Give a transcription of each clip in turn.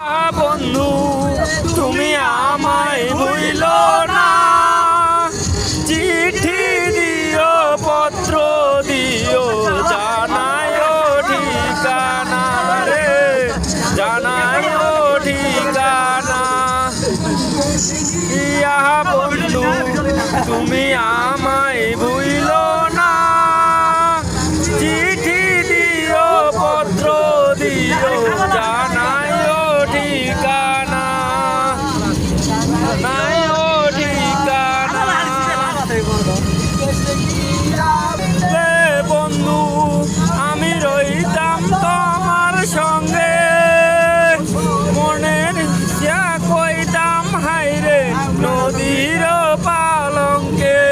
বন্ধু তুমি আমায় ভুইল না, চিঠি দিও পত্র দিও, জানায়ও ঠিকানা রে, জানায়ও ঠিকানা। ইয়া বন্ধু তুমি আমায় ভুইল না, চিঠি দিও পত্র দিও, জানায়ও ঠিকানা, জানায়ও ঠিকানা। রে বন্ধু আমি রইতাম তোমার সঙ্গে, মনের ইচ্ছা কইতাম হাইরে নদীর পালঙ্কে।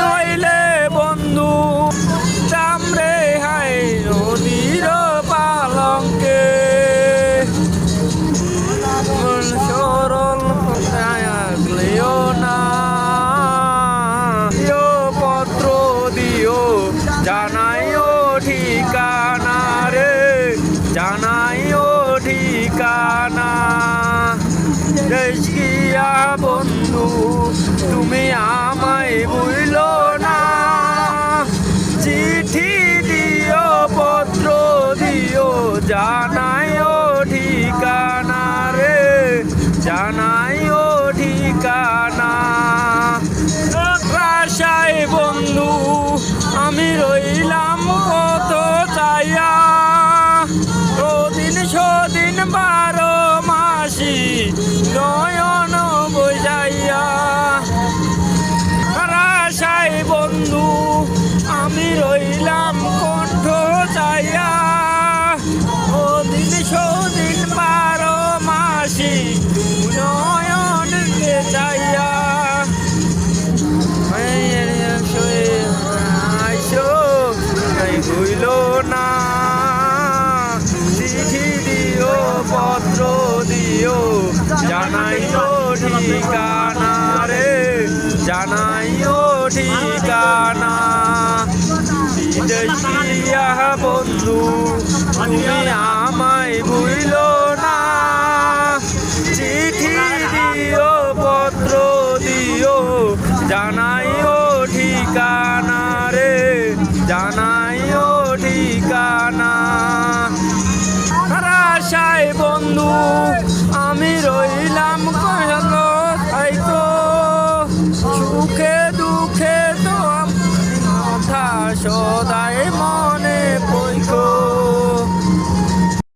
হইলে বন্ধু চামড়ে হাই নদীর পালঙ্কে, সরল লাগলেও না, দিও পত্র দিও, জানাইও ঠিকানা রে, জানাইও ঠিকানা। দেশিয়া বন্ধু তুমি আমায় ভুইল না, চিঠি দিও পত্র দিও, জানাইও ঠিকানা রে, জানাইও ঠিকানা। আশায় বন্ধু আমি রইলাম কত চাইয়া, ওদিন সদিন 12 মাসি নয়ন বইজাইয়া। আশায় বন্ধু আমি রইলাম কণ্ঠ চাইয়া, ওদিন সদিন 12 মাসি নয়ন চাইয়া। ভুইল না, চিঠি দিও পত্র দিও, জানাইও ঠিকানা রে, জানাইও ঠিকানা। বিদেশিয়া বন্ধু তুমি